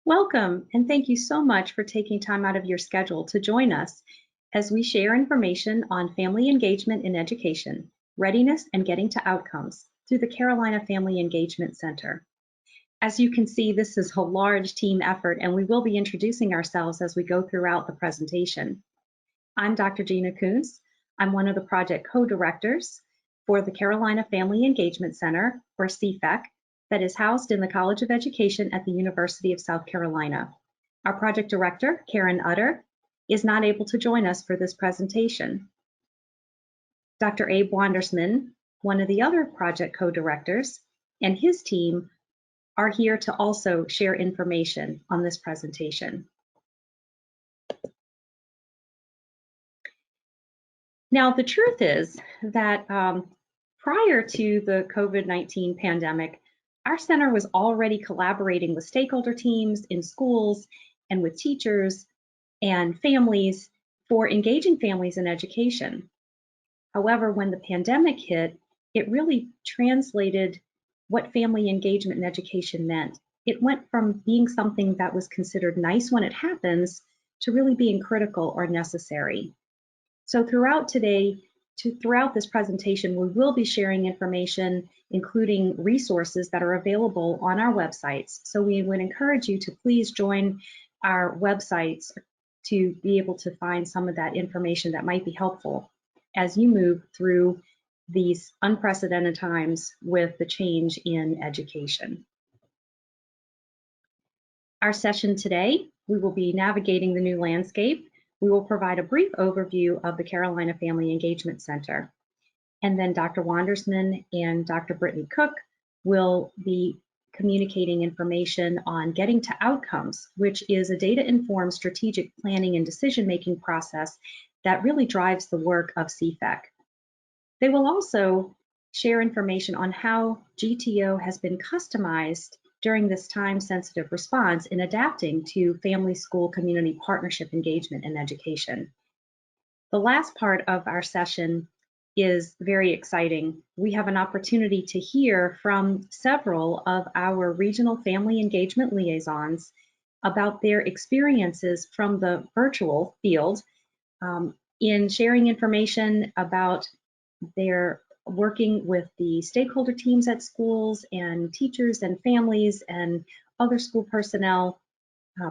Welcome, and thank you so much for taking time out of your schedule to join us as we share information on family engagement in education, readiness, and getting to outcomes through the Carolina Family Engagement Center. As you can see, this is a large team effort, and we will be introducing ourselves as we go throughout the presentation. I'm Dr. Gina Kuntz. I'm one of the project co-directors for the Carolina Family Engagement Center, or CFEC, that is housed in the College of Education at the University of South Carolina. Our project director, Karen Utter, is not able to join us for this presentation. Dr. Abe Wandersman, one of the other project co-directors, and his team are here to also share information on this presentation. Now, the truth is that prior to the COVID-19 pandemic, our center was already collaborating with stakeholder teams in schools and with teachers and families for engaging families in education. However, when the pandemic hit, it really translated what family engagement in education meant. It went from being something that was considered nice when it happens to really being critical or necessary. So throughout this presentation, we will be sharing information, including resources that are available on our websites. So we would encourage you to please join our websites to be able to find some of that information that might be helpful as you move through these unprecedented times with the change in education. Our session today, we will be navigating the new landscape. We will provide a brief overview of the Carolina Family Engagement Center. And then Dr. Wandersman and Dr. Brittany Cook will be communicating information on getting to outcomes, which is a data-informed strategic planning and decision-making process that really drives the work of CFEC. They will also share information on how GTO has been customized during this time-sensitive response in adapting to family-school community partnership engagement in education. The last part of our session is very exciting. We have an opportunity to hear from several of our regional family engagement liaisons about their experiences from the virtual field in sharing information about their working with the stakeholder teams at schools and teachers and families and other school personnel,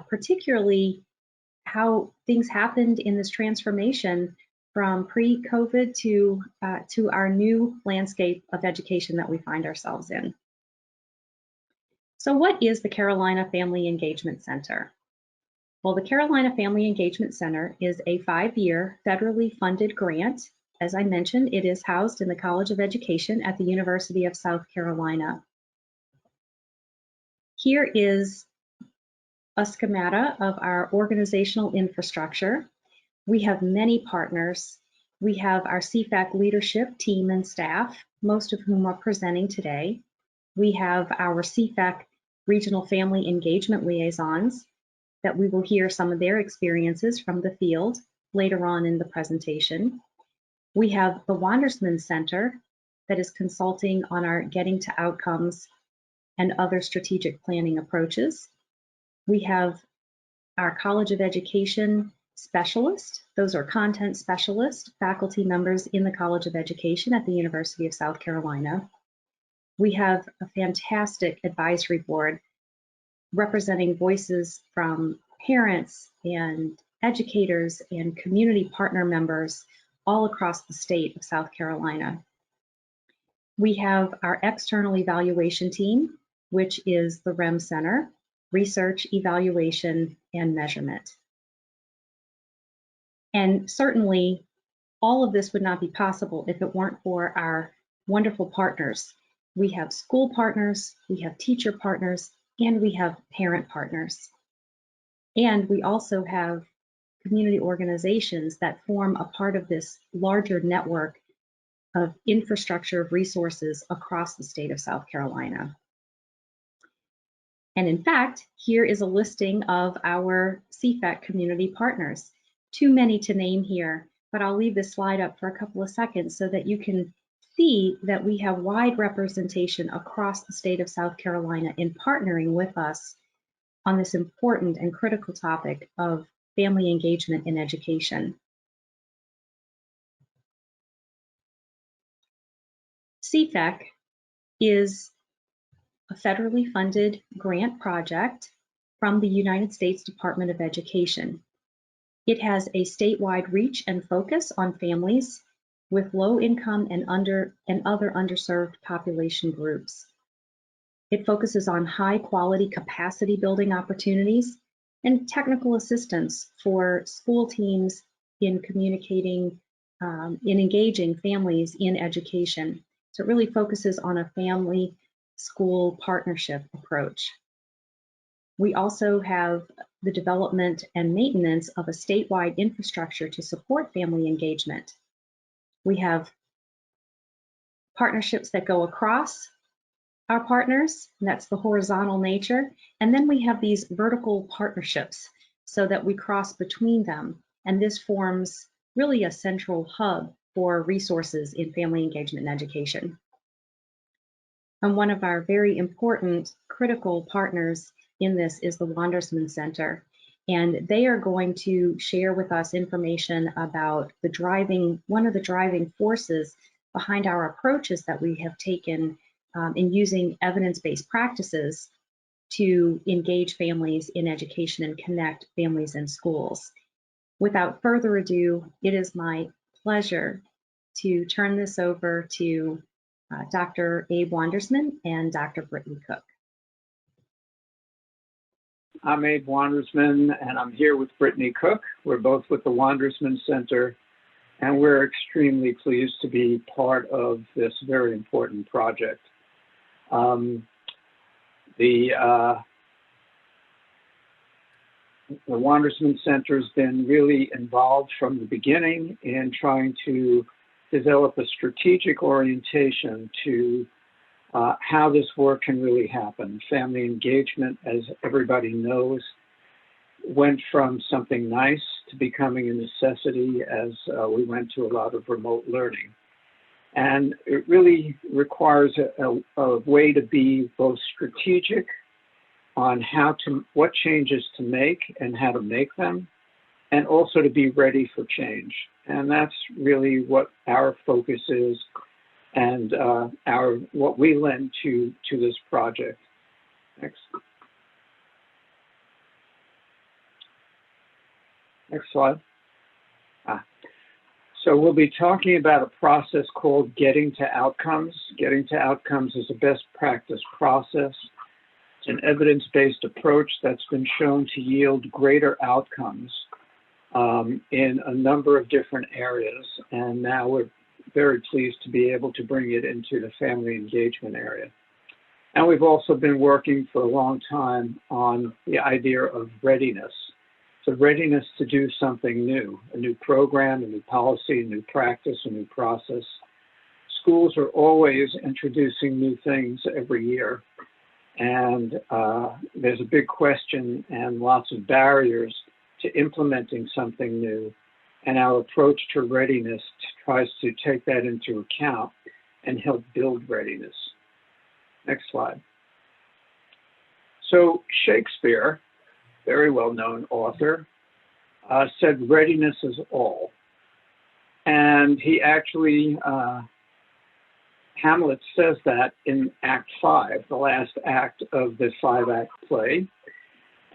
particularly how things happened in this transformation from pre-COVID to our new landscape of education that we find ourselves in. So what is the Carolina Family Engagement Center? Well, the Carolina Family Engagement Center is a 5-year federally funded grant. As I mentioned, it is housed in the College of Education at the University of South Carolina. Here is a schematic of our organizational infrastructure. We have many partners. We have our CFAC leadership team and staff, most of whom are presenting today. We have our CFAC regional family engagement liaisons that we will hear some of their experiences from the field later on in the presentation. We have the Wandersman Center that is consulting on our getting to outcomes and other strategic planning approaches. We have our College of Education specialists. Those are content specialists, faculty members in the College of Education at the University of South Carolina. We have a fantastic advisory board representing voices from parents and educators and community partner members all across the state of South Carolina. We have our external evaluation team, which is the REM Center, Research, Evaluation, and Measurement. And certainly, all of this would not be possible if it weren't for our wonderful partners. We have school partners, we have teacher partners, and we have parent partners. And we also have community organizations that form a part of this larger network of infrastructure of resources across the state of South Carolina. And in fact, here is a listing of our CFEC community partners. Too many to name here, but I'll leave this slide up for a couple of seconds so that you can see that we have wide representation across the state of South Carolina in partnering with us on this important and critical topic of family engagement in education. Cfac is a federally funded grant project from the United States Department of Education. It has a statewide reach and focus on families with low income and other underserved population groups. It focuses on high quality capacity building opportunities and technical assistance for school teams in communicating, in engaging families in education. So it really focuses on a family school partnership approach. We also have the development and maintenance of a statewide infrastructure to support family engagement. We have partnerships that go across our partners, and that's the horizontal nature. And then we have these vertical partnerships so that we cross between them. And this forms really a central hub for resources in family engagement and education. And one of our very important critical partners in this is the Wandersman Center. And they are going to share with us information about one of the driving forces behind our approaches that we have taken in using evidence-based practices to engage families in education and connect families and schools. Without further ado, it is my pleasure to turn this over to Dr. Abe Wandersman and Dr. Brittany Cook. I'm Abe Wandersman, and I'm here with Brittany Cook. We're both with the Wandersman Center, and we're extremely pleased to be part of this very important project. The Wandersman Center has been really involved from the beginning in trying to develop a strategic orientation to how this work can really happen. Family engagement, as everybody knows, went from something nice to becoming a necessity as we went to a lot of remote learning. And it really requires a way to be both strategic on what changes to make and how to make them, and also to be ready for change. And that's really what our focus is and what we lend to this project. Next slide. So we'll be talking about a process called Getting to Outcomes. Getting to Outcomes is a best practice process. It's an evidence-based approach that's been shown to yield greater outcomes in a number of different areas. And now we're very pleased to be able to bring it into the family engagement area. And we've also been working for a long time on the idea of readiness. So readiness to do something new, a new program, a new policy, a new practice, a new process. Schools are always introducing new things every year. And there's a big question and lots of barriers to implementing something new. And our approach to readiness tries to take that into account and help build readiness. Next slide. So Shakespeare, very well-known author, said readiness is all. And he actually, Hamlet says that in Act 5, the last act of the 5-act play.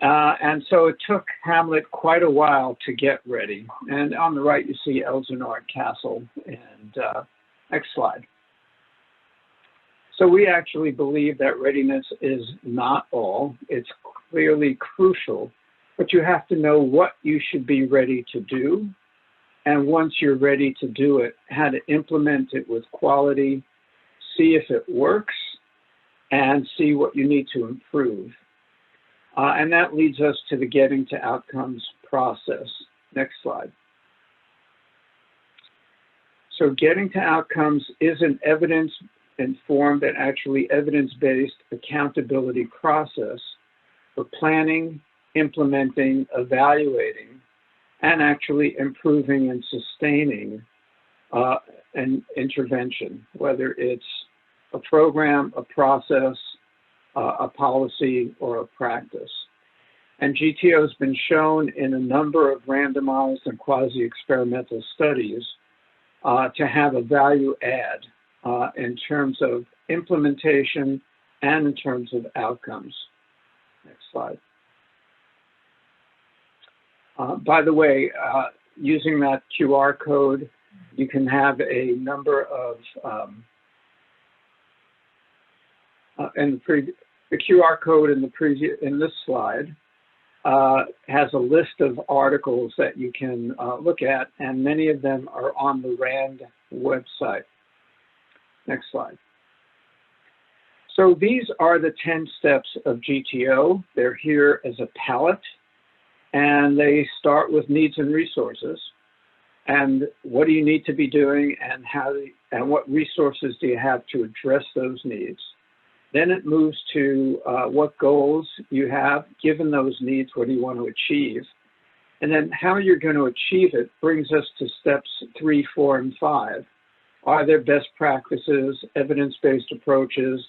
And so it took Hamlet quite a while to get ready. And on the right, you see Elsinore Castle. And next slide. So we actually believe that readiness is not all. It's clearly crucial, but you have to know what you should be ready to do. And once you're ready to do it, how to implement it with quality, see if it works, and see what you need to improve. And that leads us to the Getting to Outcomes process. Next slide. So Getting to Outcomes is an evidence-informed and actually evidence-based accountability process for planning, implementing, evaluating, and actually improving and sustaining an intervention, whether it's a program, a process, a policy, or a practice. And GTO has been shown in a number of randomized and quasi-experimental studies to have a value add in terms of implementation and in terms of outcomes. Next slide. By the way, using that QR code, you can have a number of, the QR code in this slide has a list of articles that you can look at, and many of them are on the RAND website. Next slide. So these are the 10 steps of GTO. They're here as a palette, and they start with needs and resources. And what do you need to be doing, and what resources do you have to address those needs? Then it moves to what goals you have, given those needs, what do you want to achieve? And then how you're going to achieve it brings us to steps 3, 4, and 5. Are there best practices, evidence-based approaches,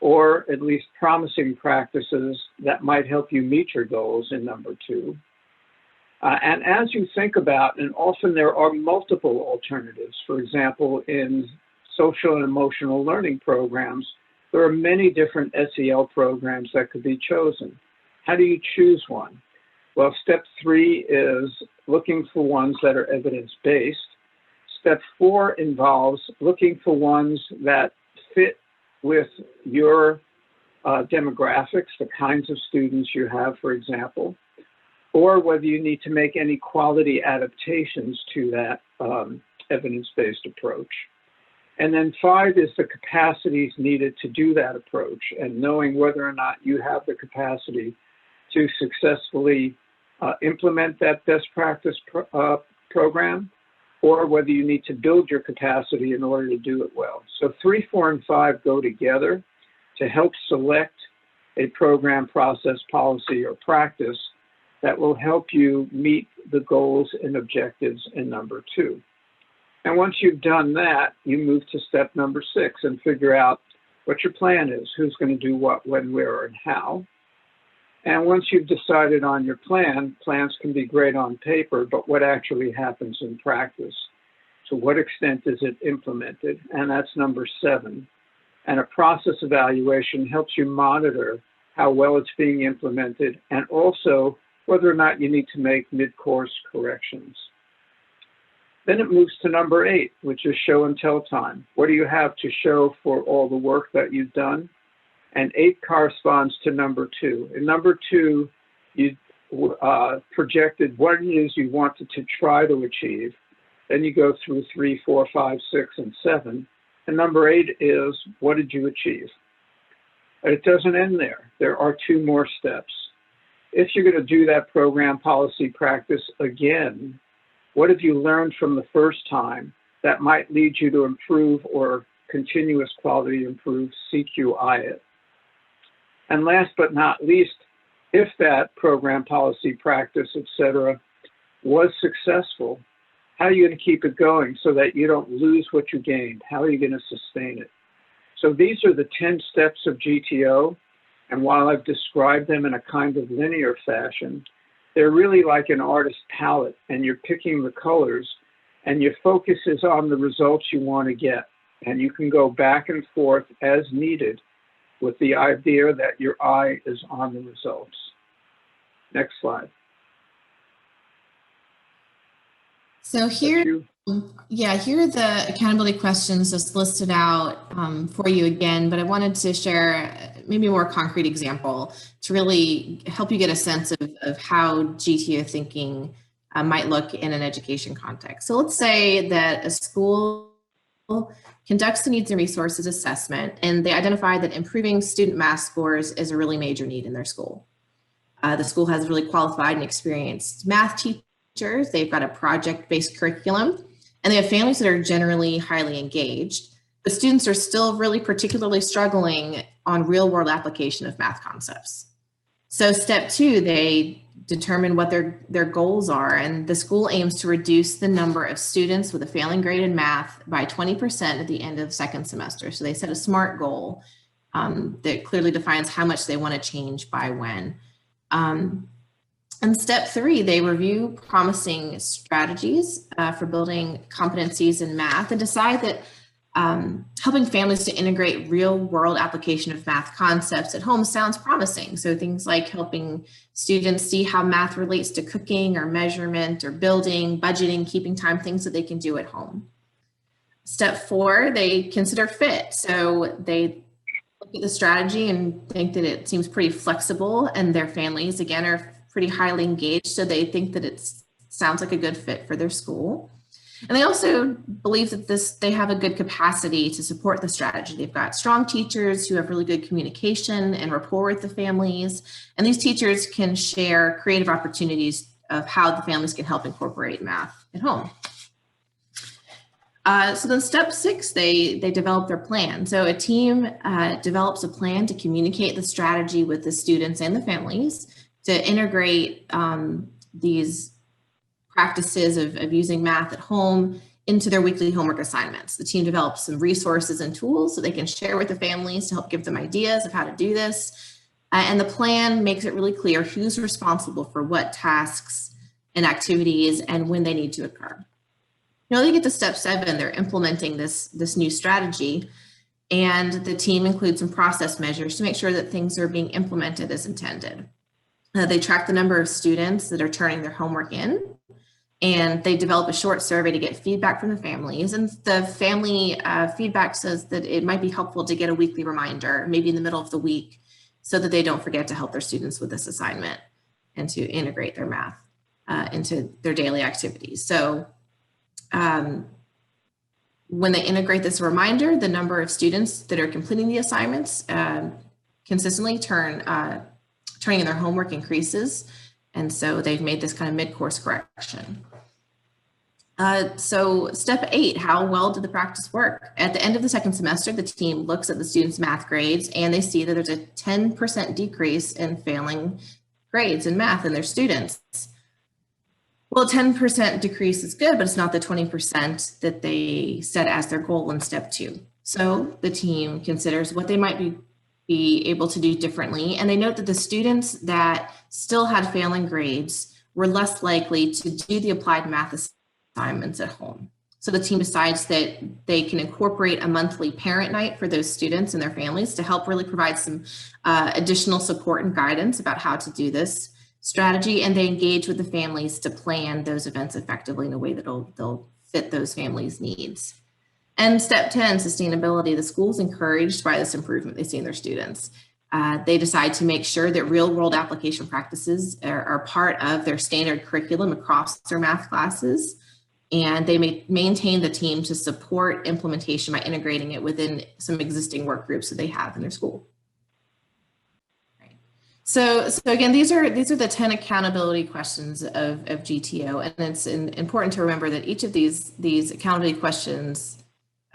or at least promising practices that might help you meet your goals in number 2? And as you think about, and often there are multiple alternatives, for example, in social and emotional learning programs, there are many different SEL programs that could be chosen. How do you choose one? Well, step 3 is looking for ones that are evidence-based. Step 4 involves looking for ones that fit with your demographics, the kinds of students you have, for example, or whether you need to make any quality adaptations to that evidence-based approach. And then 5 is the capacities needed to do that approach, and knowing whether or not you have the capacity to successfully implement that best practice program, or whether you need to build your capacity in order to do it well. So 3, 4, and 5 go together to help select a program, process, policy, or practice that will help you meet the goals and objectives in number 2. And once you've done that, you move to step number 6 and figure out what your plan is, who's going to do what, when, where, and how. And once you've decided on your plan, plans can be great on paper, but what actually happens in practice? To what extent is it implemented? And that's number 7. And a process evaluation helps you monitor how well it's being implemented, and also whether or not you need to make mid-course corrections. Then it moves to number 8, which is show and tell time. What do you have to show for all the work that you've done? And 8 corresponds to number 2. In number 2, you projected what it is you wanted to try to achieve. Then you go through 3, 4, 5, 6, and 7. And number 8 is, what did you achieve? But it doesn't end there. There are 2 more steps. If you're going to do that program, policy, practice again, what have you learned from the first time that might lead you to improve or continuous quality improve, CQI it? And last but not least, if that program, policy, practice, etc., was successful, how are you going to keep it going so that you don't lose what you gained? How are you going to sustain it? So these are the 10 steps of GTO. And while I've described them in a kind of linear fashion, they're really like an artist's palette, and you're picking the colors, and your focus is on the results you want to get. And you can go back and forth as needed with the idea that your eye is on the results. Next slide. So here, here are the accountability questions just listed out for you again, but I wanted to share maybe a more concrete example to really help you get a sense of how GTO thinking might look in an education context. So let's say that a school conducts the needs and resources assessment, and they identify that improving student math scores is a really major need in their school. The school has really qualified and experienced math teachers. They've got a project-based curriculum, and they have families that are generally highly engaged. But students are still really particularly struggling on real-world application of math concepts. So step 2, they determine what their goals are, and the school aims to reduce the number of students with a failing grade in math by 20% at the end of the second semester. So they set a SMART goal that clearly defines how much they want to change by when. And step 3, they review promising strategies for building competencies in math and decide that helping families to integrate real world application of math concepts at home sounds promising. So things like helping students see how math relates to cooking or measurement or building, budgeting, keeping time, things that they can do at home. Step 4, they consider fit. So they look at the strategy and think that it seems pretty flexible, and their families, again, are pretty highly engaged. So they think that it sounds like a good fit for their school. And they also believe that they have a good capacity to support the strategy. They've got strong teachers who have really good communication and rapport with the families. And these teachers can share creative opportunities of how the families can help incorporate math at home. So then step 6, they develop their plan. So a team develops a plan to communicate the strategy with the students and the families to integrate these practices of using math at home into their weekly homework assignments. The team develops some resources and tools so they can share with the families to help give them ideas of how to do this. And the plan makes it really clear who's responsible for what tasks and activities and when they need to occur. Now they get to step 7, they're implementing this new strategy, and the team includes some process measures to make sure that things are being implemented as intended. They track the number of students that are turning their homework in, and they develop a short survey to get feedback from the families. And the family feedback says that it might be helpful to get a weekly reminder, maybe in the middle of the week, so that they don't forget to help their students with this assignment and to integrate their math into their daily activities. So when they integrate this reminder, the number of students that are completing the assignments consistently turning in their homework increases. And so they've made this kind of mid-course correction. So step 8, how well did the practice work? At the end of the second semester, the team looks at the students' math grades and they see that there's a 10% decrease in failing grades in math in their students. Well, 10% decrease is good, but it's not the 20% that they set as their goal in step 2. So the team considers what they might be able to do differently. And they note that the students that still had failing grades were less likely to do the applied math assignments at home. So the team decides that they can incorporate a monthly parent night for those students and their families to help really provide some additional support and guidance about how to do this strategy. And they engage with the families to plan those events effectively in a way that they'll fit those families' needs. And step 10, sustainability. The school's encouraged by this improvement they see in their students. They decide to make sure that real world application practices are part of their standard curriculum across their math classes. And they maintain the team to support implementation by integrating it within some existing work groups that they have in their school. Right. So again, these are the 10 accountability questions of GTO, and it's important to remember that each of these accountability questions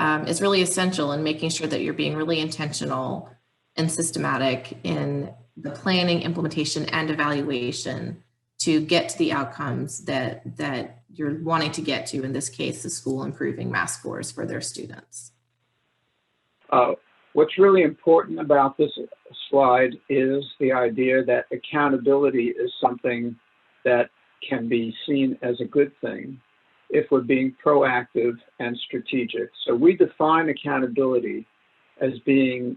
is really essential in making sure that you're being really intentional and systematic in the planning, implementation, and evaluation to get to the outcomes that you're wanting to get to, in this case, the school improving math scores for their students. What's really important about this slide is the idea that accountability is something that can be seen as a good thing if we're being proactive and strategic. So we define accountability as being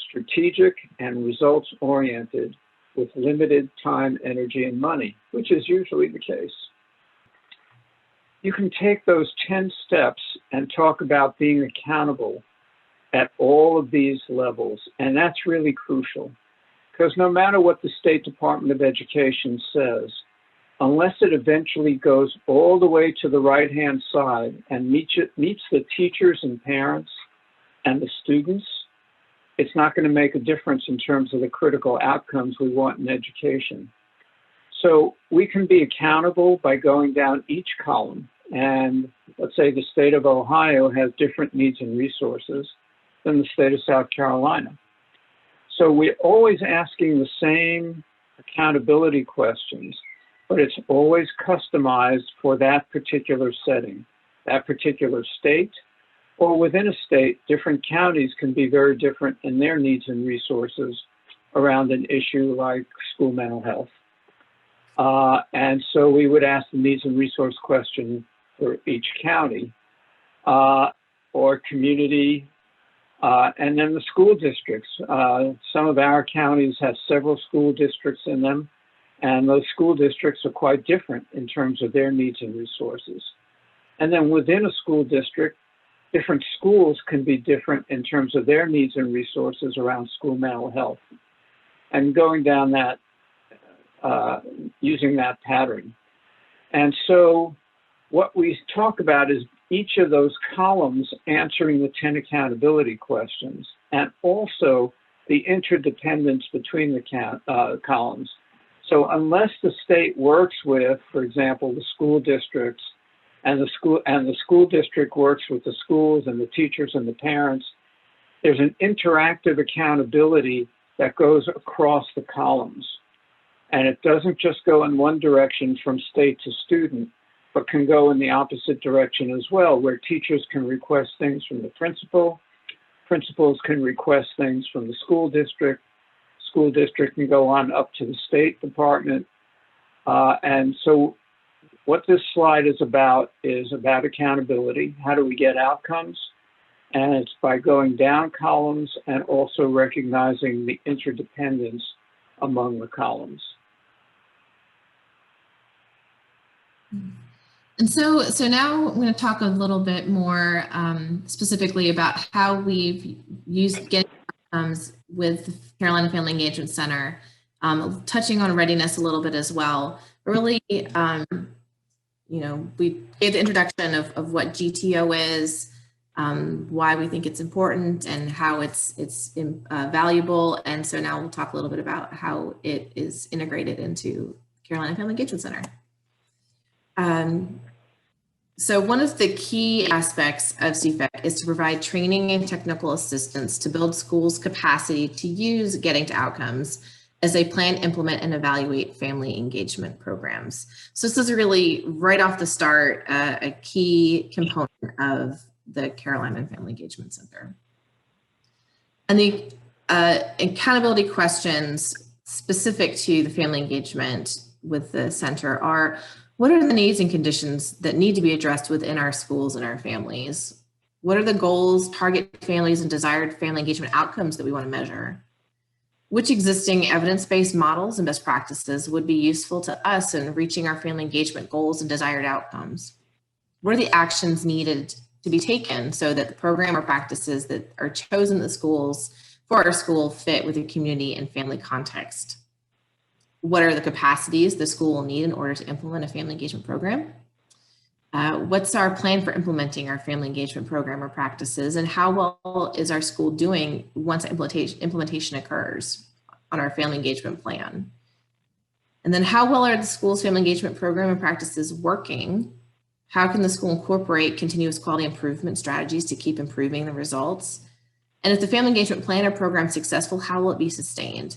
strategic and results-oriented with limited time, energy, and money, which is usually the case. You can take those 10 steps and talk about being accountable at all of these levels, and that's really crucial, because no matter what the State Department of Education says, unless it eventually goes all the way to the right-hand side and meets the teachers and parents and the students, it's not going to make a difference in terms of the critical outcomes we want in education. So we can be accountable by going down each column. And let's say the state of Ohio has different needs and resources than the state of South Carolina. So we're always asking the same accountability questions, but it's always customized for that particular setting, that particular state, or within a state. Different counties can be very different in their needs and resources around an issue like school mental health. And so we would ask the needs and resource question for each county or community, and then the school districts. Some of our counties have several school districts in them, and those school districts are quite different in terms of their needs and resources. And then within a school district, different schools can be different in terms of their needs and resources around school mental health. And going down that, using that pattern. And so what we talk about is each of those columns answering the 10 accountability questions, and also the interdependence between the columns. So unless the state works with, for example, the school districts, and the school district works with the schools and the teachers and the parents, there's an interactive accountability that goes across the columns. And it doesn't just go in one direction from state to student, but can go in the opposite direction as well, where teachers can request things from the principal, principals can request things from the school district can go on up to the State Department. And so what this slide is about accountability. How do we get outcomes? And it's by going down columns and also recognizing the interdependence among the columns. And so now I'm going to talk a little bit more specifically about how we've used getting outcomes with the Carolina Family Engagement Center, touching on readiness a little bit as well. But really, you know, we gave the introduction of what GTO is, why we think it's important, and how it's valuable. And so now we'll talk a little bit about how it is integrated into Carolina Family Engagement Center. So one of the key aspects of CFEC is to provide training and technical assistance to build schools' capacity to use Getting to Outcomes as they plan, implement, and evaluate family engagement programs. So this is really right off the start, a key component of the Carolina Family Engagement Center. And the accountability questions specific to the family engagement with the center are, what are the needs and conditions that need to be addressed within our schools and our families? What are the goals, target families, and desired family engagement outcomes that we want to measure? Which existing evidence-based models and best practices would be useful to us in reaching our family engagement goals and desired outcomes? What are the actions needed to be taken so that the program or practices that are chosen in the schools for our school fit with the community and family context? What are the capacities the school will need in order to implement a family engagement program? What's our plan for implementing our family engagement program or practices, and how well is our school doing once implementation occurs on our family engagement plan? And then how well are the school's family engagement program and practices working? How can the school incorporate continuous quality improvement strategies to keep improving the results? And if the family engagement plan or program is successful, how will it be sustained?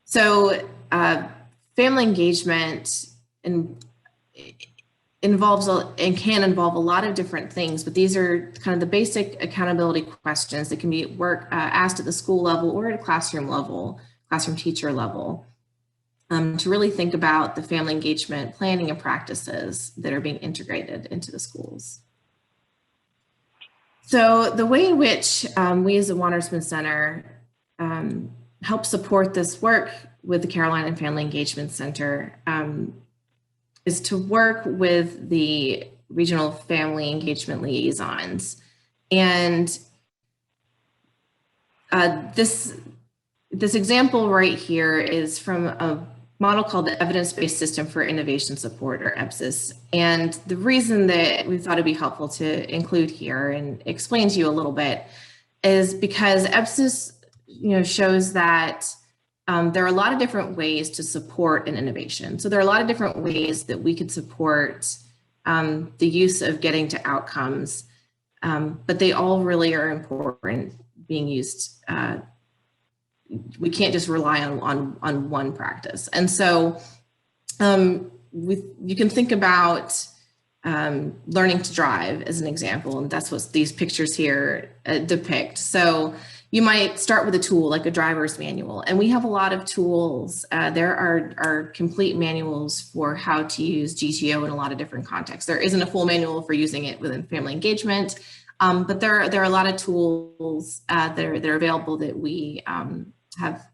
So family engagement involves and can involve a lot of different things, but these are kind of the basic accountability questions that can be asked at the school level or at a classroom level, classroom teacher level, to really think about the family engagement planning and practices that are being integrated into the schools. So the way in which we as the Wandersman Center help support this work with the Carolina Family Engagement Center is to work with the regional family engagement liaisons. And this example right here is from a model called the Evidence-Based System for Innovation Support, or EBSIS. And the reason that we thought it'd be helpful to include here and explain to you a little bit is because EBSIS, shows that there are a lot of different ways to support an innovation. So there are a lot of different ways that we could support the use of Getting to Outcomes, but they all really are important being used. We can't just rely on one practice. And so you can think about learning to drive as an example, and that's what these pictures here depict. So you might start with a tool like a driver's manual, and we have a lot of tools. There are complete manuals for how to use GTO in a lot of different contexts. There isn't a full manual for using it within family engagement, but there are a lot of tools that are available that we have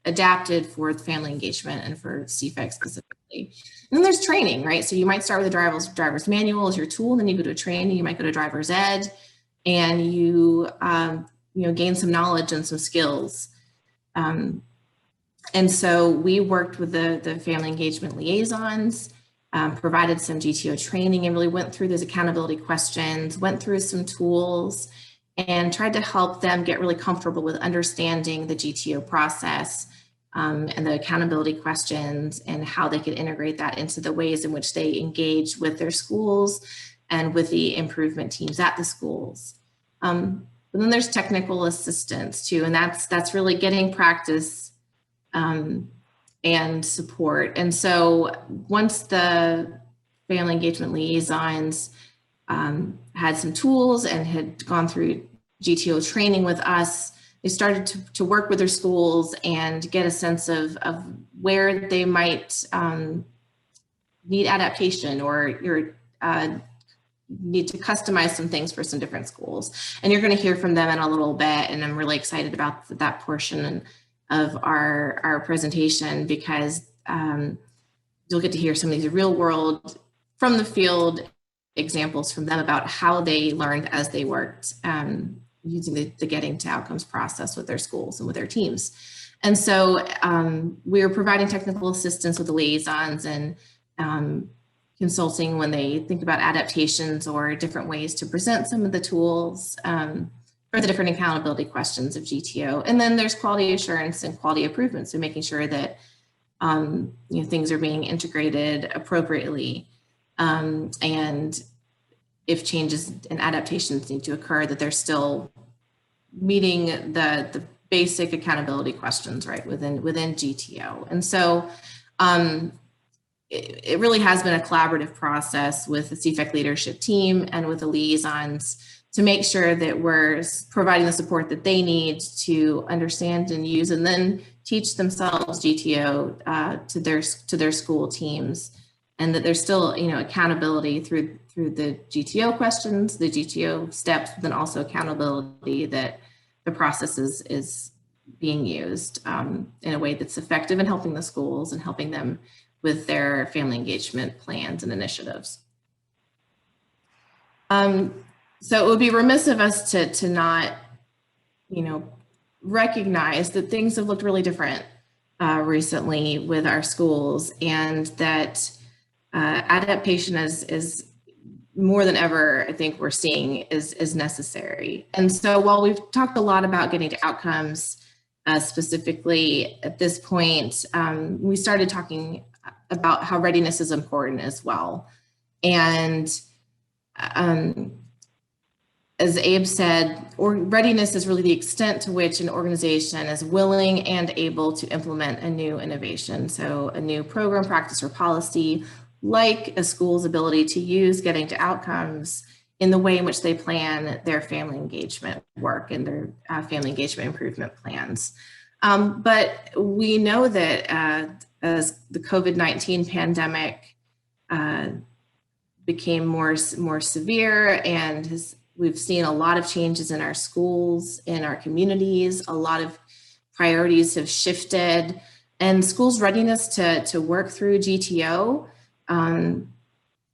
adapted for family engagement and for Cfac specifically. And then there's training, right? So you might start with a driver's manual as your tool, then you go to a training, you might go to driver's ed, and you gain some knowledge and some skills. And so we worked with the family engagement liaisons, provided some GTO training, and really went through those accountability questions, went through some tools, and tried to help them get really comfortable with understanding the GTO process and the accountability questions and how they could integrate that into the ways in which they engage with their schools and with the improvement teams at the schools. But then there's technical assistance too, and that's really getting practice and support. And so once the family engagement liaisons had some tools and had gone through GTO training with us, they started to work with their schools and get a sense of where they might need adaptation or need to customize some things for some different schools. And you're going to hear from them in a little bit, and I'm really excited about that portion of our presentation, because you'll get to hear some of these real world, from the field examples from them about how they learned as they worked using the Getting to Outcomes process with their schools and with their teams. And so we are providing technical assistance with the liaisons and consulting when they think about adaptations or different ways to present some of the tools for the different accountability questions of GTO. And then there's quality assurance and quality improvement. So making sure that things are being integrated appropriately, and if changes and adaptations need to occur, that they're still meeting the basic accountability questions, right, within GTO. And so it really has been a collaborative process with the Cfac leadership team and with the liaisons to make sure that we're providing the support that they need to understand and use, and then teach themselves GTO to their school teams, and that there's still accountability through the GTO questions, the GTO steps, but then also accountability that the process is being used in a way that's effective in helping the schools and helping them with their family engagement plans and initiatives. So it would be remiss of us to not, recognize that things have looked really different recently with our schools, and that adaptation is more than ever, I think we're seeing is necessary. And so while we've talked a lot about getting to outcomes, specifically at this point, we started talking about how readiness is important as well. And as Abe said, readiness is really the extent to which an organization is willing and able to implement a new innovation. So a new program, practice, or policy, like a school's ability to use Getting to Outcomes in the way in which they plan their family engagement work and their family engagement improvement plans. But we know that as the COVID-19 pandemic became more severe, and we've seen a lot of changes in our schools, in our communities, a lot of priorities have shifted, and schools' readiness to work through GTO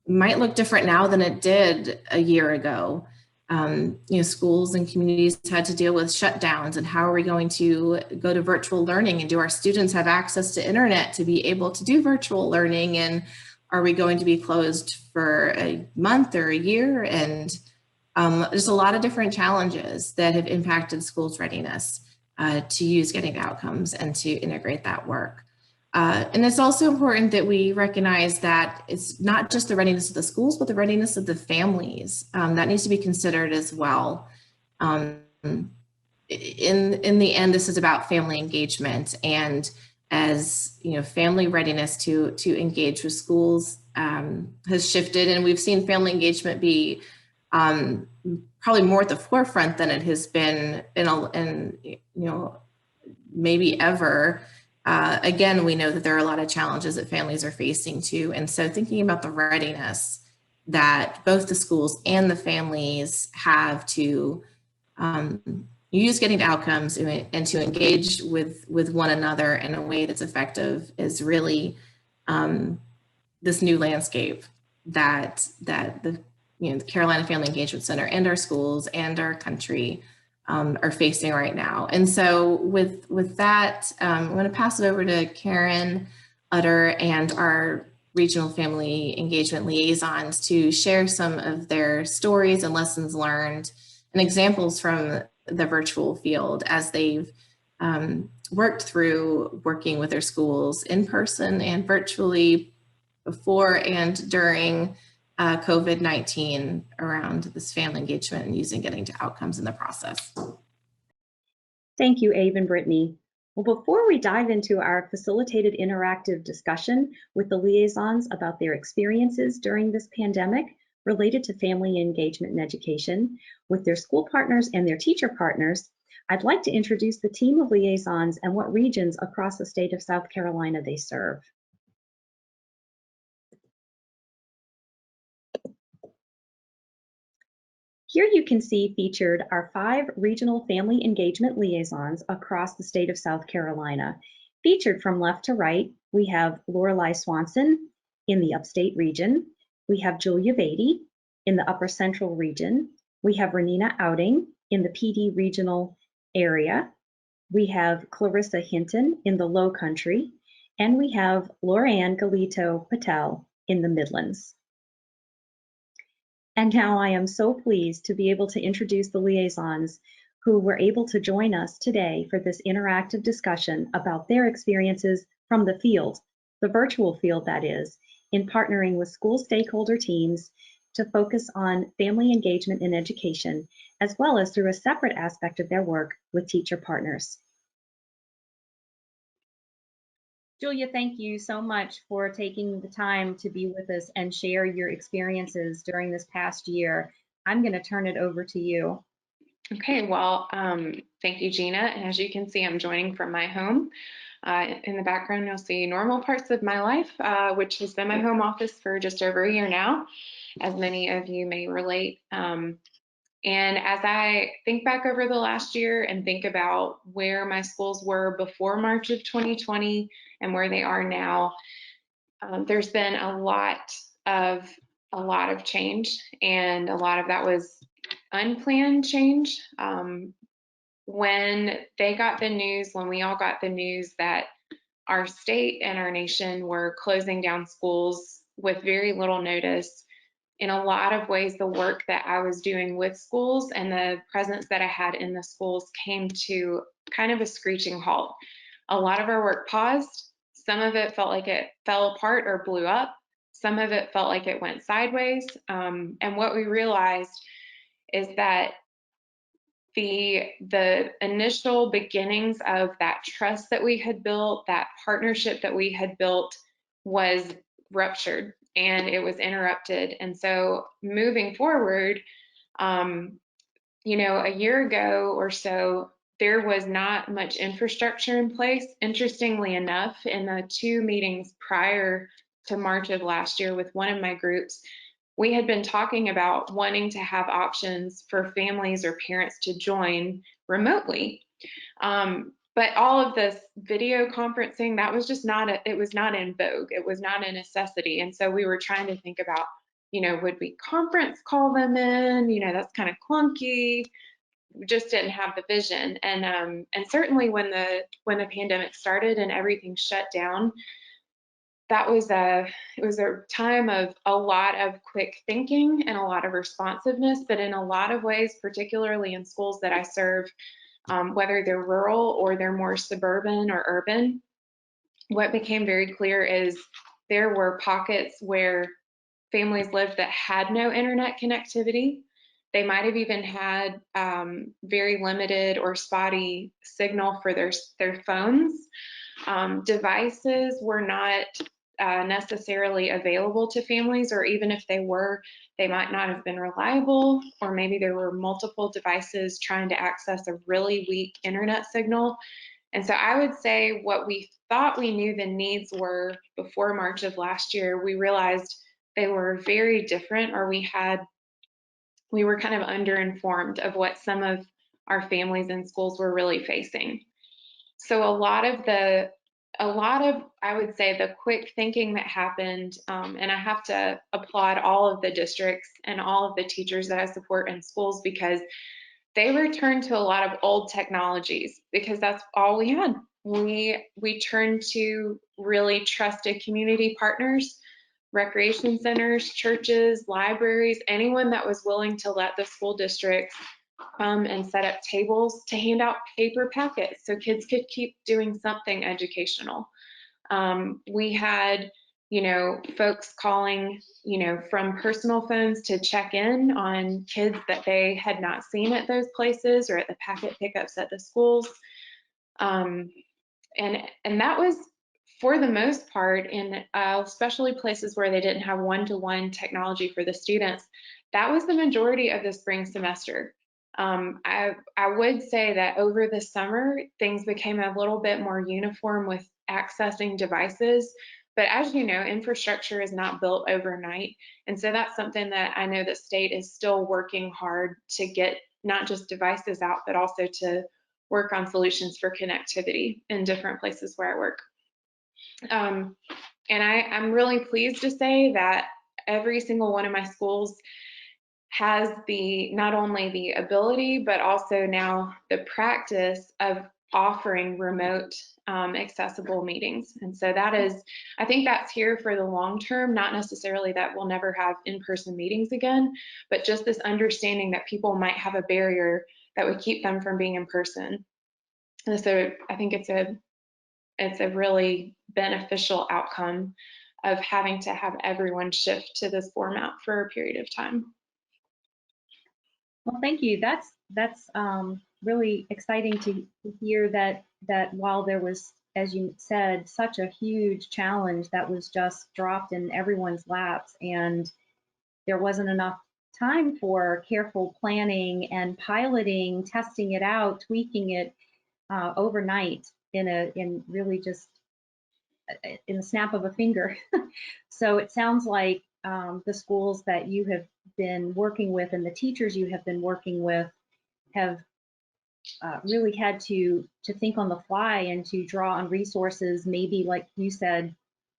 might look different now than it did a year ago. Schools and communities had to deal with shutdowns, and how are we going to go to virtual learning, and do our students have access to internet to be able to do virtual learning, and are we going to be closed for a month or a year? And there's a lot of different challenges that have impacted schools' readiness to use Getting to Outcomes and to integrate that work. And it's also important that we recognize that it's not just the readiness of the schools, but the readiness of the families. That needs to be considered as well. In the end, this is about family engagement, and as family readiness to engage with schools has shifted, and we've seen family engagement be probably more at the forefront than it has been in maybe ever. Again, we know that there are a lot of challenges that families are facing too. And so thinking about the readiness that both the schools and the families have to use getting to outcomes and to engage with one another in a way that's effective is really this new landscape that the Carolina Family Engagement Center and our schools and our country are facing right now. And so with that, I'm going to pass it over to Karen Utter and our regional family engagement liaisons to share some of their stories and lessons learned and examples from the virtual field as they've worked through working with their schools in person and virtually before and during COVID-19 around this family engagement and using getting to outcomes in the process. Thank you, Abe and Brittany. Well, before we dive into our facilitated interactive discussion with the liaisons about their experiences during this pandemic related to family engagement and education with their school partners and their teacher partners, I'd like to introduce the team of liaisons and what regions across the state of South Carolina they serve. Here you can see featured our 5 regional family engagement liaisons across the state of South Carolina. Featured from left to right, we have Lorelei Swanson in the upstate region. We have Julia Beatty in the upper central region. We have Renina Outing in the PD regional area. We have Clarissa Hinton in the low country. And we have Loranne Galito Patel in the Midlands. And now I am so pleased to be able to introduce the liaisons who were able to join us today for this interactive discussion about their experiences from the field, the virtual field that is, in partnering with school stakeholder teams to focus on family engagement in education, as well as through a separate aspect of their work with teacher partners. Julia, thank you so much for taking the time to be with us and share your experiences during this past year. I'm going to turn it over to you. Okay, well, thank you, Gina. And as you can see, I'm joining from my home. In the background, you'll see normal parts of my life, which has been my home office for just over a year now, as many of you may relate. And as I think back over the last year and think about where my schools were before March of 2020 and where they are now, there's been a lot of change, and a lot of that was unplanned change. When we all got the news that our state and our nation were closing down schools with very little notice, in a lot of ways, the work that I was doing with schools and the presence that I had in the schools came to kind of a screeching halt. A lot of our work paused. Some of it felt like it fell apart or blew up. Some of it felt like it went sideways. And what we realized is that the initial beginnings of that trust that we had built, that partnership that we had built, was ruptured and it was interrupted. And so moving forward, a year ago or so, there was not much infrastructure in place. Interestingly enough, in the 2 meetings prior to March of last year with one of my groups, we had been talking about wanting to have options for families or parents to join remotely. But all of this video conferencing, that was just it was not in vogue. It was not a necessity. And so we were trying to think about, would we conference call them in? That's kind of clunky. We just didn't have the vision. And certainly when the pandemic started and everything shut down, it was a time of a lot of quick thinking and a lot of responsiveness, but in a lot of ways, particularly in schools that I serve, whether they're rural or they're more suburban or urban, what became very clear is there were pockets where families lived that had no internet connectivity. They might have even had very limited or spotty signal for their phones. Devices were not necessarily available to families, or even if they were, they might not have been reliable, or maybe there were multiple devices trying to access a really weak internet signal. And so I would say what we thought we knew the needs were before March of last year, we realized they were very different, or we were kind of underinformed of what some of our families and schools were really facing. So a lot of, I would say, the quick thinking that happened, and I have to applaud all of the districts and all of the teachers that I support in schools, because they returned to a lot of old technologies, because that's all we had. We turned to really trusted community partners, recreation centers, churches, libraries, anyone that was willing to let the school districts come and set up tables to hand out paper packets so kids could keep doing something educational. We had, folks calling, from personal phones to check in on kids that they had not seen at those places or at the packet pickups at the schools. And that was, for the most part, in especially places where they didn't have one-to-one technology for the students, that was the majority of the spring semester. I would say that over the summer, things became a little bit more uniform with accessing devices. But as you know, infrastructure is not built overnight. And so that's something that I know the state is still working hard to get not just devices out, but also to work on solutions for connectivity in different places where I work. And I'm really pleased to say that every single one of my schools has not only the ability, but also now the practice of offering remote accessible meetings. And so I think that's here for the long term, not necessarily that we'll never have in-person meetings again, but just this understanding that people might have a barrier that would keep them from being in person. And so I think it's a really beneficial outcome of having to have everyone shift to this format for a period of time. Well, thank you. That's really exciting to hear that while there was, as you said, such a huge challenge that was just dropped in everyone's laps, and there wasn't enough time for careful planning and piloting, testing it out, tweaking it overnight in really just in the snap of a finger. So it sounds like the schools that you have been working with and the teachers you have been working with have really had to think on the fly and to draw on resources, maybe like you said,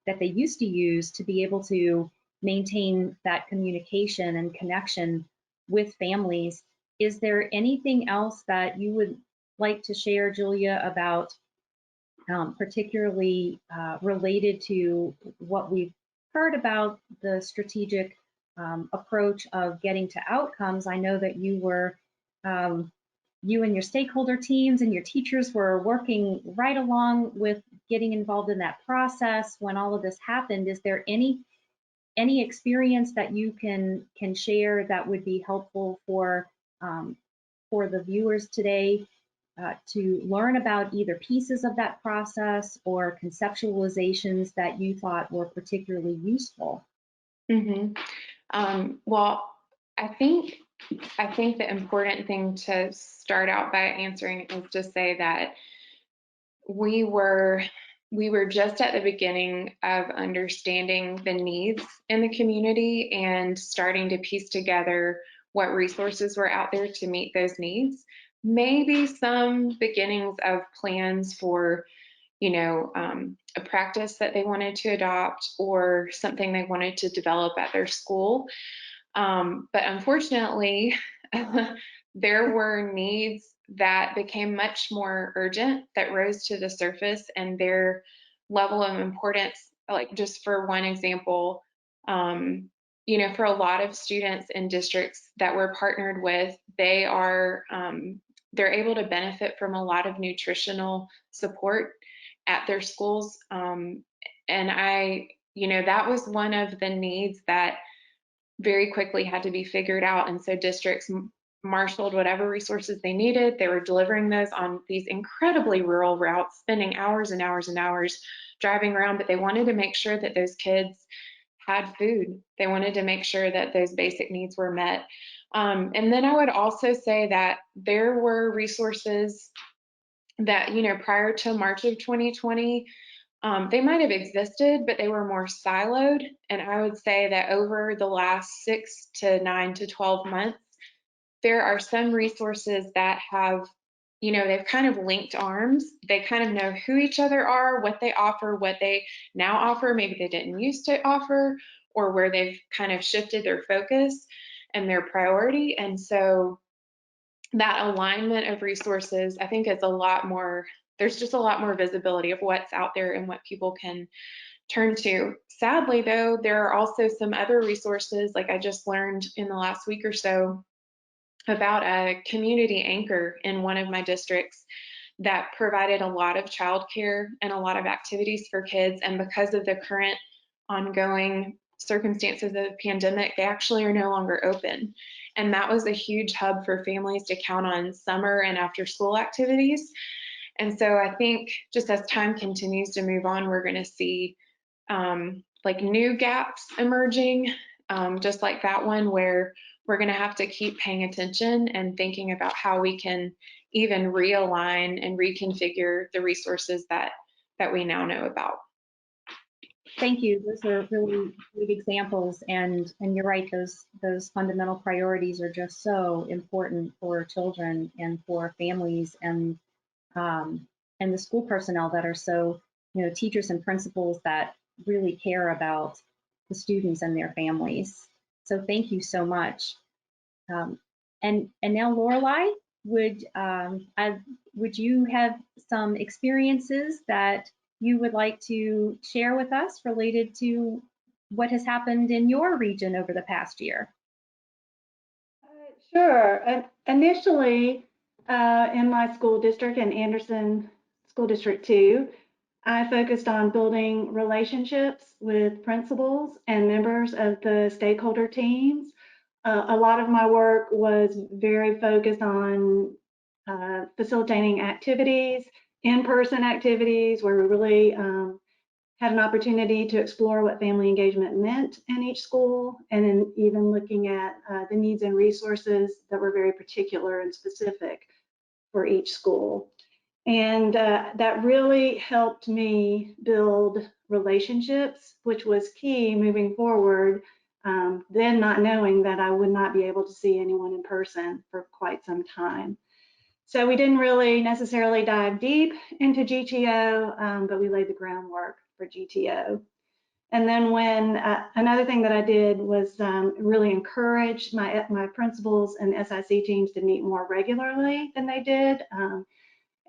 that they used to use to be able to maintain that communication and connection with families. Is there anything else that you would like to share, Julia, about particularly related to what we've heard about the strategic approach of getting to outcomes? I know that you and your stakeholder teams and your teachers were working right along with getting involved in that process when all of this happened. Is there any experience that you can share that would be helpful for the viewers today to learn about either pieces of that process or conceptualizations that you thought were particularly useful? Well, I think the important thing to start out by answering is to say that we were just at the beginning of understanding the needs in the community and starting to piece together what resources were out there to meet those needs. Maybe some beginnings of plans for, a practice that they wanted to adopt or something they wanted to develop at their school. But unfortunately, there were needs that became much more urgent that rose to the surface, and their level of importance, like just for one example, for a lot of students in districts that we're partnered with, they're able to benefit from a lot of nutritional support at their schools. And that was one of the needs that very quickly had to be figured out. And so districts marshaled whatever resources they needed. They were delivering those on these incredibly rural routes, spending hours and hours and hours driving around, but they wanted to make sure that those kids had food. They wanted to make sure that those basic needs were met. And then I would also say that there were resources that, prior to March of 2020, they might have existed, but they were more siloed. And I would say that over the last 6 to 9 to 12 months, there are some resources that have, they've kind of linked arms. They kind of know who each other are, what they offer, what they now offer, maybe they didn't used to offer, or where they've kind of shifted their focus and their priority. And so that alignment of resources, I think, is a lot more, there's just a lot more visibility of what's out there and what people can turn to. Sadly, though, there are also some other resources, like I just learned in the last week or so, about a community anchor in one of my districts that provided a lot of childcare and a lot of activities for kids. And because of the current ongoing circumstances of the pandemic, they actually are no longer open. And that was a huge hub for families to count on summer and after school activities. And so I think just as time continues to move on, we're going to see like new gaps emerging, just like that one, where we're going to have to keep paying attention and thinking about how we can even realign and reconfigure the resources that we now know about. Thank you. Those are really good examples, and you're right. Those fundamental priorities are just so important for children and for families and the school personnel that are so, teachers and principals that really care about the students and their families. So thank you so much. And now, Lorelei, would you have some experiences that you would like to share with us related to what has happened in your region over the past year? Sure. Initially, in my school district, in Anderson School District 2, I focused on building relationships with principals and members of the stakeholder teams. A lot of my work was very focused on facilitating activities, in-person activities, where we really had an opportunity to explore what family engagement meant in each school, and then even looking at the needs and resources that were very particular and specific for each school. And that really helped me build relationships, which was key moving forward, then not knowing that I would not be able to see anyone in person for quite some time. So we didn't really necessarily dive deep into GTO, but we laid the groundwork for GTO. And then when another thing that I did was really encourage my principals and SIC teams to meet more regularly than they did.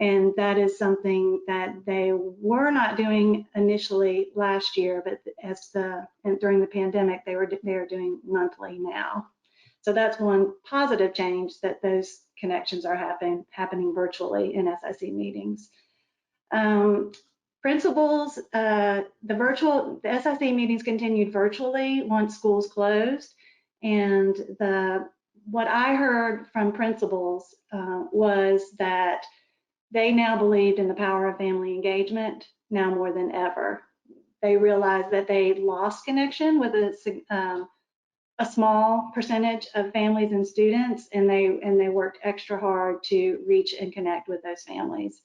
And that is something that they were not doing initially last year, but during the pandemic, they are doing monthly now. So that's one positive change, that those connections are happening virtually in SIC meetings. Principals, the SIC meetings continued virtually once schools closed, and what I heard from principals was that they now believed in the power of family engagement now more than ever. They realized that they lost connection with a small percentage of families and students, and they worked extra hard to reach and connect with those families.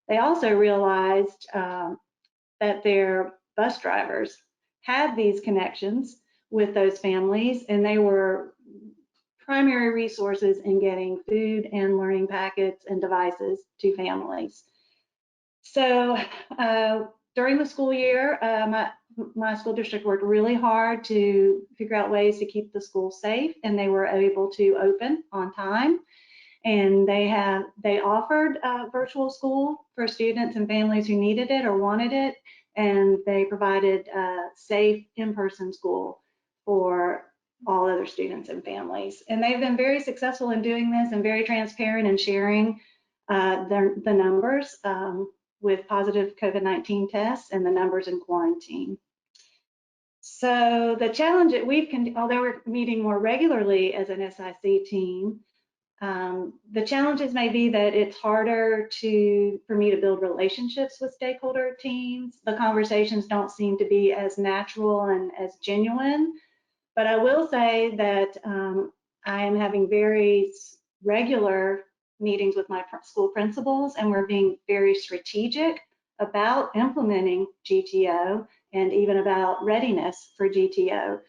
They also realized that their bus drivers had these connections with those families, and they were primary resources in getting food and learning packets and devices to families. So during the school year, my school district worked really hard to figure out ways to keep the school safe, and they were able to open on time. And they offered virtual school for students and families who needed it or wanted it, and they provided safe in-person school for all other students and families. And they've been very successful in doing this and very transparent in sharing the numbers with positive COVID-19 tests and the numbers in quarantine. So the challenge that although we're meeting more regularly as an SIC team, The challenges may be that it's harder for me to build relationships with stakeholder teams. The conversations don't seem to be as natural and as genuine. But I will say that I am having very regular meetings with my school principals, and we're being very strategic about implementing GTO and even about readiness for GTO.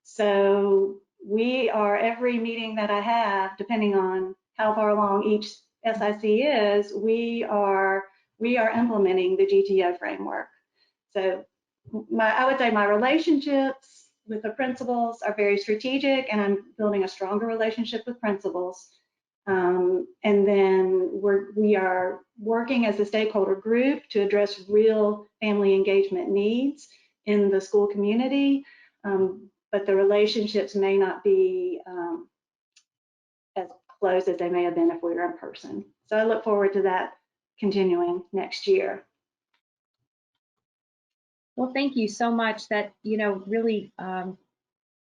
So we are, every meeting that I have, depending on how far along each SIC is, we are implementing the GTO framework. So I would say my relationships with the principals are very strategic, and I'm building a stronger relationship with principals. And then we are working as a stakeholder group to address real family engagement needs in the school community. But the relationships may not be as close as they may have been if we were in person. So I look forward to that continuing next year. Well, thank you so much. That, really,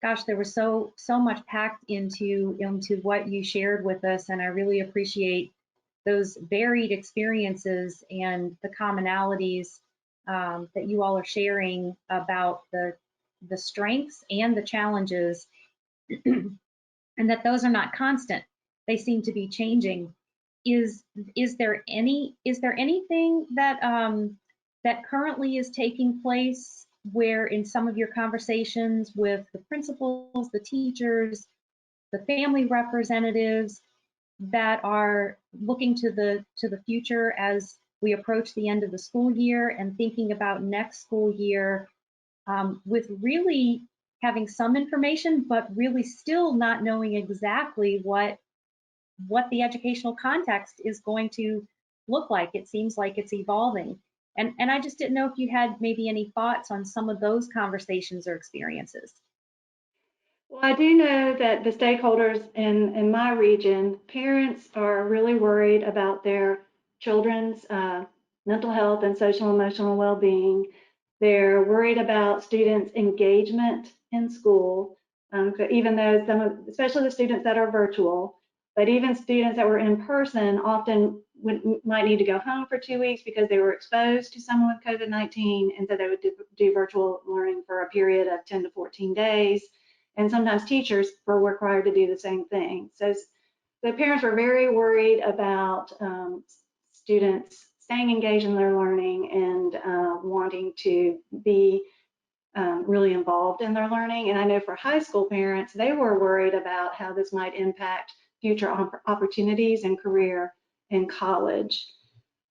gosh, there was so much packed into what you shared with us, and I really appreciate those varied experiences and the commonalities that you all are sharing about the strengths and the challenges, and that those are not constant. They seem to be changing. Is there anything that currently is taking place where, in some of your conversations with the principals, the teachers, the family representatives, that are looking to the future as we approach the end of the school year and thinking about next school year, with really having some information, but really still not knowing exactly what the educational context is going to look like? It seems like it's evolving. And I just didn't know if you had maybe any thoughts on some of those conversations or experiences. Well, I do know that the stakeholders in my region, parents are really worried about their children's mental health and social emotional well-being. They're worried about students' engagement in school, even though especially the students that are virtual, but even students that were in person often might need to go home for 2 weeks because they were exposed to someone with COVID-19, and so they would do virtual learning for a period of 10 to 14 days. And sometimes teachers were required to do the same thing. So the parents were very worried about students staying engaged in their learning and wanting to be really involved in their learning. And I know for high school parents, they were worried about how this might impact future opportunities and career in college.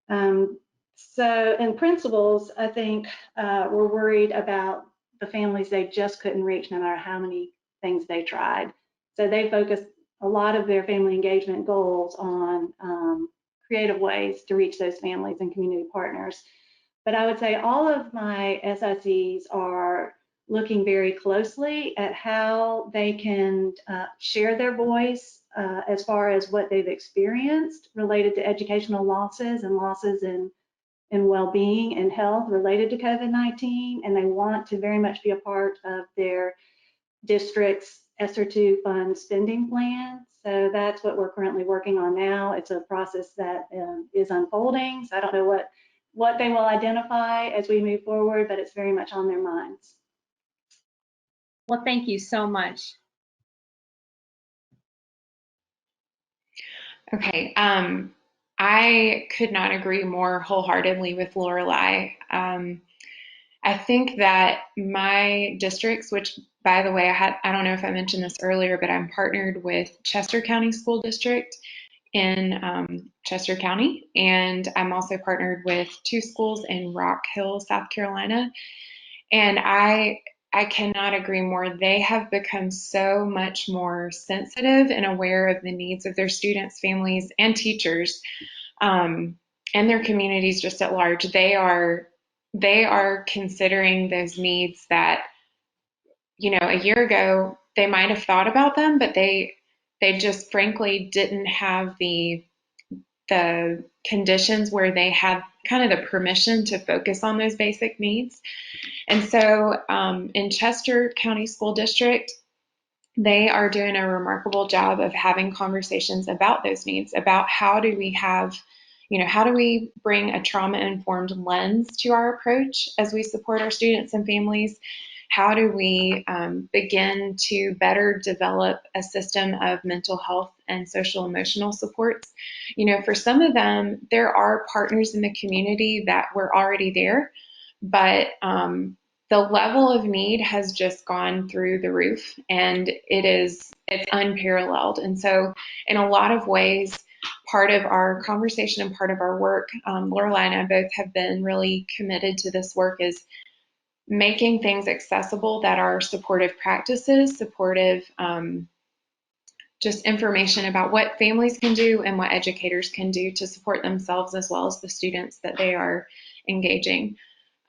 And principals, I think, were worried about the families they just couldn't reach no matter how many things they tried. So they focused a lot of their family engagement goals on creative ways to reach those families and community partners. But I would say all of my SICs are looking very closely at how they can share their voice as far as what they've experienced related to educational losses and losses in well-being and health related to COVID-19, and they want to very much be a part of their district's Sr2 Funds spending plan. So that's what we're currently working on now. It's a process that is unfolding, so I don't know what they will identify as we move forward, but it's very much on their minds. Well, thank you so much. Okay, I could not agree more wholeheartedly with Lorelei. I think that my districts, which, by the way, I don't know if I mentioned this earlier, but I'm partnered with Chester County School District in Chester County, and I'm also partnered with 2 schools in Rock Hill, South Carolina. And I cannot agree more. They have become so much more sensitive and aware of the needs of their students, families, and teachers, and their communities just at large. They are considering those needs that, a year ago they might have thought about them, but they just frankly didn't have the conditions where they had kind of the permission to focus on those basic needs. And so in Chester County School District, they are doing a remarkable job of having conversations about those needs, about how do we have, how do we bring a trauma-informed lens to our approach as we support our students and families? How do we begin to better develop a system of mental health and social emotional supports? For some of them, there are partners in the community that were already there, but the level of need has just gone through the roof, and it's unparalleled. And so in a lot of ways, part of our conversation and part of our work, Lorelai and I both have been really committed to this work, is making things accessible that are supportive practices, supportive just information about what families can do and what educators can do to support themselves as well as the students that they are engaging.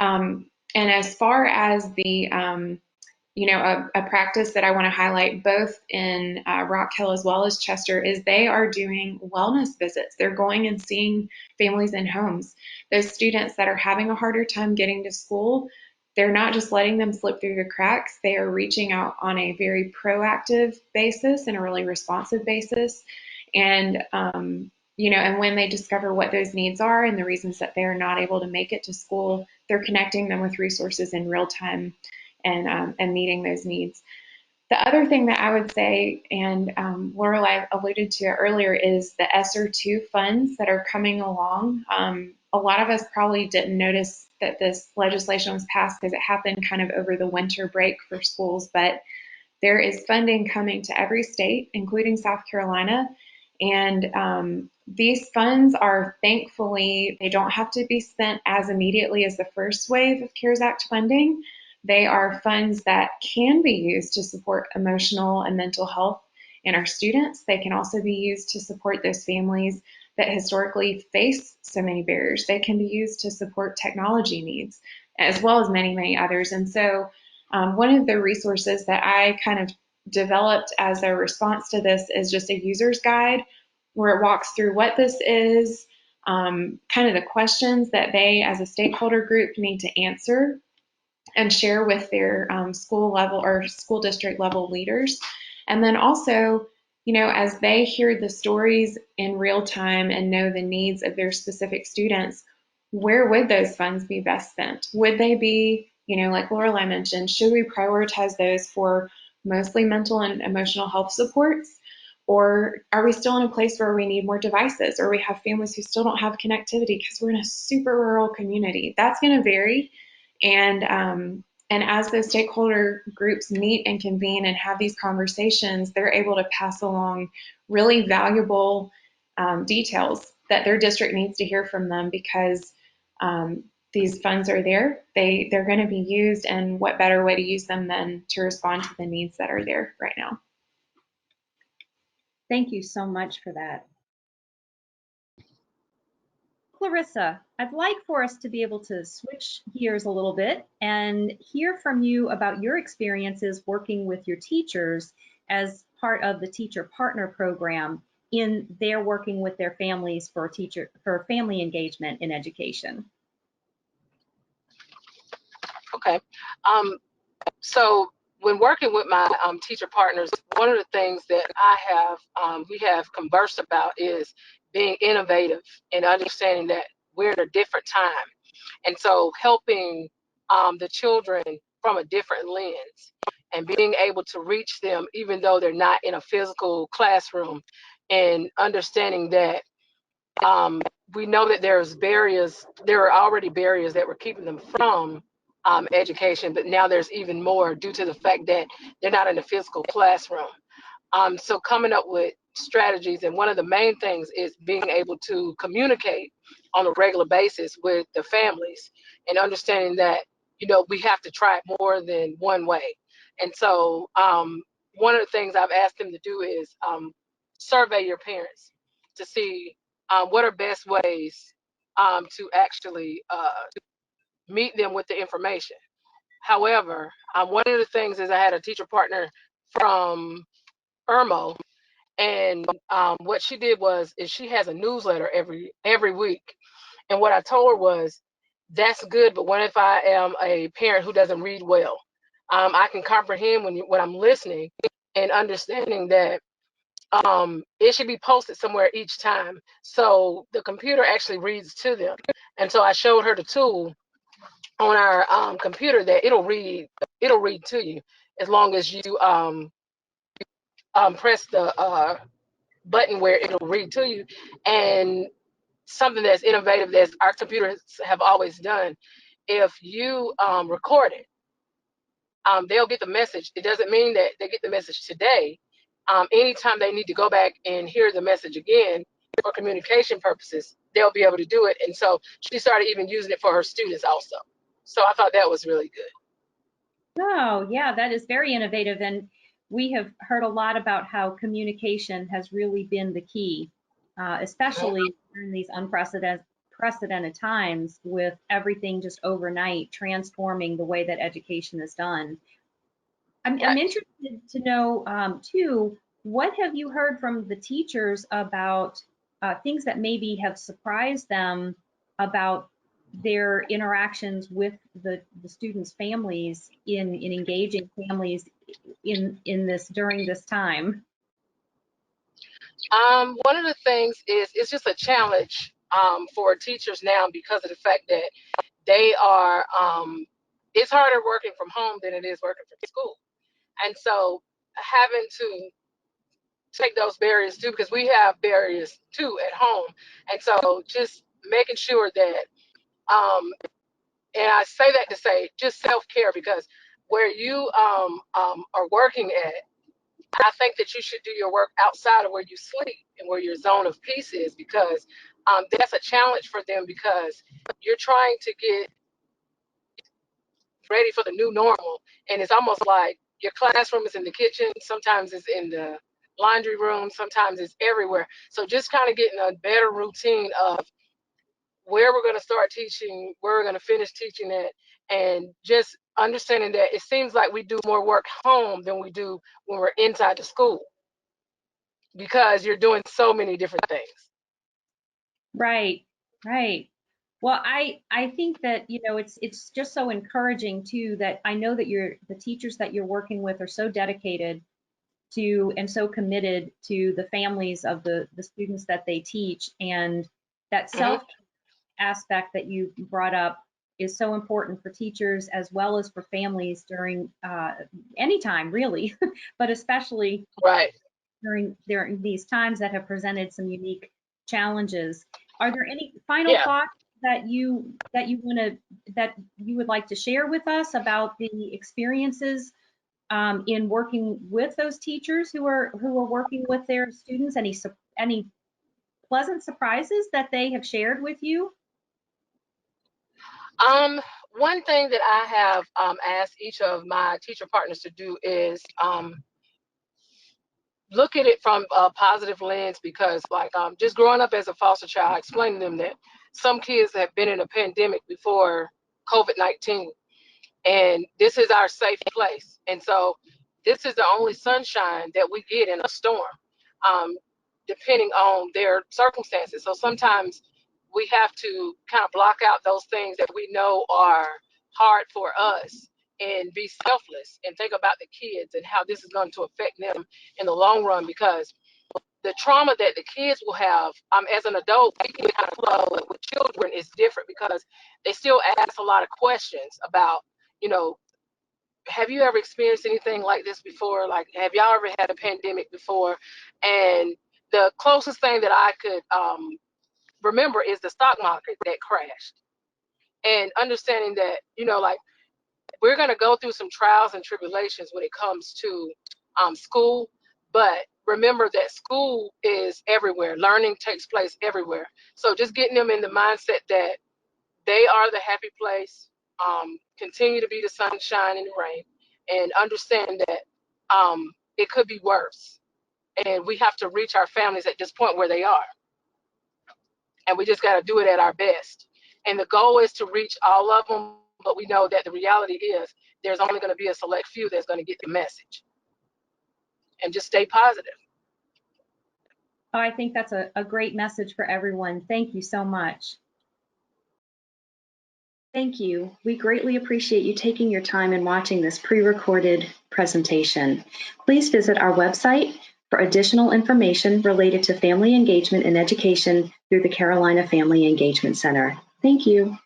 And as far as the, a practice that I want to highlight both in Rock Hill as well as Chester is they are doing wellness visits. They're going and seeing families in homes. Those students that are having a harder time getting to school, they're not just letting them slip through the cracks. They are reaching out on a very proactive basis and a really responsive basis. And, and when they discover what those needs are and the reasons that they are not able to make it to school, they're connecting them with resources in real time and meeting those needs. The other thing that I would say, and Lorelai alluded to it earlier, is the Sr2 funds that are coming along. A lot of us probably didn't notice that this legislation was passed because it happened kind of over the winter break for schools, but there is funding coming to every state, including South Carolina. And these funds are, thankfully, they don't have to be spent as immediately as the first wave of CARES Act funding. They are funds that can be used to support emotional and mental health in our students. They can also be used to support those families that historically face so many barriers. They can be used to support technology needs, as well as many, many others. And so one of the resources that I kind of developed as a response to this is just a user's guide where it walks through what this is, kind of the questions that they as a stakeholder group need to answer and share with their school level or school district level leaders. And then also, as they hear the stories in real time and know the needs of their specific students, where would those funds be best spent? Would they be, like Lorelai mentioned, should we prioritize those for mostly mental and emotional health supports? Or are we still in a place where we need more devices, or we have families who still don't have connectivity because we're in a super rural community? That's going to vary. And as those stakeholder groups meet and convene and have these conversations, they're able to pass along really valuable details that their district needs to hear from them, because these funds are there. They're going to be used, and what better way to use them than to respond to the needs that are there right now. Thank you so much for that. Clarissa, I'd like for us to be able to switch gears a little bit and hear from you about your experiences working with your teachers as part of the Teacher Partner Program in their working with their families for family engagement in education. Okay. So when working with my teacher partners, one of the things that we have conversed about is being innovative and understanding that we're at a different time. And so helping the children from a different lens and being able to reach them even though they're not in a physical classroom, and understanding that we know that there are already barriers that were keeping them from education, but now there's even more due to the fact that they're not in a physical classroom. So coming up with strategies, and one of the main things is being able to communicate on a regular basis with the families and understanding that, we have to try it more than one way. And so one of the things I've asked them to do is survey your parents to see what are best ways to actually meet them with the information. However, one of the things is I had a teacher partner from Irmo, and what she did is she has a newsletter every week. And what I told her was, that's good, but what if I am a parent who doesn't read well? I can comprehend when I'm listening, and understanding that it should be posted somewhere each time. So the computer actually reads to them. And so I showed her the tool on our computer that it'll read to you as long as you press the button where it'll read to you. And something that's innovative that our computers have always done, if you record it, they'll get the message. It doesn't mean that they get the message today. Anytime they need to go back and hear the message again for communication purposes, they'll be able to do it. And so she started even using it for her students also. So I thought that was really good. Oh, yeah, that is very innovative. And we have heard a lot about how communication has really been the key, especially during these unprecedented times with everything just overnight transforming the way that education is done. I'm interested to know, too, what have you heard from the teachers about things that maybe have surprised them about their interactions with the students' families in engaging families in this during this time? One of the things is it's just a challenge for teachers now because of the fact that they are, it's harder working from home than it is working from school. And so having to take those barriers too, because we have barriers too at home. And so just making sure that, and I say that to say just self-care, because where you are working at, I think that you should do your work outside of where you sleep and where your zone of peace is, because that's a challenge for them, because you're trying to get ready for the new normal. And it's almost like your classroom is in the kitchen, sometimes it's in the laundry room, sometimes it's everywhere. So just kind of getting a better routine of where we're going to start teaching, where we're going to finish teaching it, and just understanding that it seems like we do more work home than we do when we're inside the school, because you're doing so many different things. Right, right. Well, I think that, you know, it's just so encouraging too, that I know that the teachers that you're working with are so dedicated to and so committed to the families of the students that they teach, and that self aspect that you brought up is so important for teachers as well as for families during any time really, but especially Right. during these times that have presented some unique challenges. Are there any final thoughts that you would like to share with us about the experiences in working with those teachers who are working with their students? Any pleasant surprises that they have shared with you? One thing that I have asked each of my teacher partners to do is look at it from a positive lens, because like just growing up as a foster child, explaining to them that some kids have been in a pandemic before COVID-19, and this is our safe place. And so this is the only sunshine that we get in a storm, depending on their circumstances. So sometimes we have to kind of block out those things that we know are hard for us and be selfless and think about the kids and how this is going to affect them in the long run, because the trauma that the kids will have as an adult, we can kind of flow, but with children it's different, because they still ask a lot of questions about, you know, have you ever experienced anything like this before? Like, have y'all ever had a pandemic before? And the closest thing that I could remember is the stock market that crashed, and understanding that, you know, like, we're going to go through some trials and tribulations when it comes to school, but remember that school is everywhere. Learning takes place everywhere. So just getting them in the mindset that they are the happy place, continue to be the sunshine and the rain, and understand that it could be worse. And we have to reach our families at this point where they are. And we just got to do it at our best. And the goal is to reach all of them, but we know that the reality is there's only going to be a select few that's going to get the message. And just stay positive. Oh, I think that's a great message for everyone. Thank you so much. Thank you. We greatly appreciate you taking your time and watching this pre-recorded presentation. Please visit our website for additional information related to family engagement and education through the Carolina Family Engagement Center. Thank you.